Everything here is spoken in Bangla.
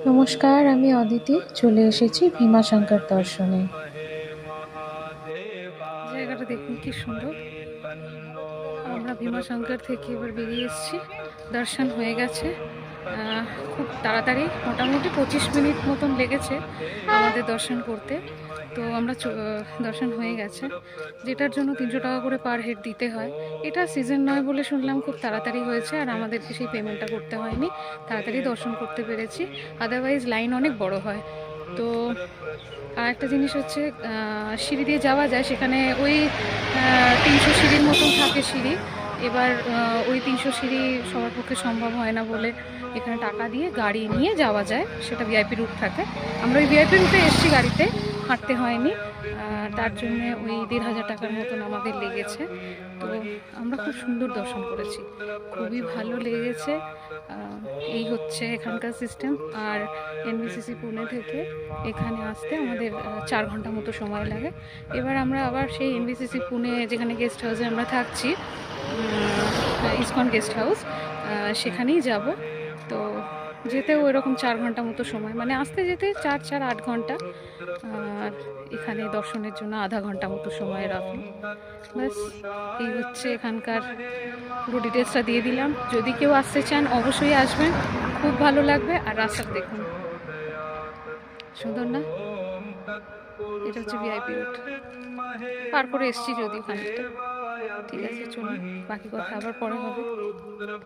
নমস্কার, আমি অদিতি চলে এসেছি ভীমাশঙ্কর দর্শনে। জায়গাটা দেখুন কি সুন্দর। আমরা ভীমাশঙ্কর থেকে এবার বেরিয়ে এসেছি, দর্শন হয়ে গেছে। খুব তাড়াতাড়ি, মোটামুটি 25 মিনিট মতন লেগেছে আমাদের দর্শন করতে। তো আমরা দর্শন হয়ে গেছে, যেটার জন্য 300 টাকা করে পার হেড দিতে হয়। এটা সিজন নয় বলে শুনলাম খুব তাড়াতাড়ি হয়েছে, আর আমাদেরকে সেই পেমেন্টটা করতে হয়নি, তাড়াতাড়ি দর্শন করতে পেরেছি। আদারওয়াইজ লাইন অনেক বড় হয়। তো আর একটা জিনিস হচ্ছে, সিঁড়ি দিয়ে যাওয়া যায়, সেখানে ওই 300 সিঁড়ির মতন থাকে সিঁড়ি। এবার ওই 300 সিঁড়ি সবার পক্ষে সম্ভব হয় না বলে এখানে টাকা দিয়ে গাড়ি নিয়ে যাওয়া যায়, সেটা ভিআইপি রুট থাকে। আমরা ওই ভিআইপি রুটে এসেছি, গাড়িতে হাঁটতে হয়নি। তার জন্যে ওই 1,500 টাকার মতন আমাদের লেগেছে। তো আমরা খুব সুন্দর দর্শন করেছি, খুবই ভালো লেগেছে। এই হচ্ছে এখানকার সিস্টেম। আর এনভিসিসি পুনে থেকে এখানে আসতে আমাদের 4 ঘন্টা মতো সময় লাগে। এবার আমরা আবার সেই এনভিসিসি পুনে, যেখানে গেস্ট হাউসে আমরা থাকছি, ইসকন গেস্ট হাউস, সেখানেই যাব। তো যেতেও ওইরকম 4 ঘন্টা মতো সময়, মানে আসতে যেতে 4-8 ঘন্টা, আর এখানে দর্শনের জন্য আধা ঘন্টা মতো সময় রাখুন। ব্যাস, এই হচ্ছে এখানকার পুরো ডিটেলসটা দিয়ে দিলাম। যদি কেউ আসতে চান অবশ্যই আসবেন, খুব ভালো লাগবে। আর রাস্তাটা দেখুন, সুন্দর না? এটা হচ্ছে ভিআইপি রুট, পার করে এসছি যদিও খানিকটা। ঠিক আছে, চলুন, বাকি কথা আবার পরে হবে।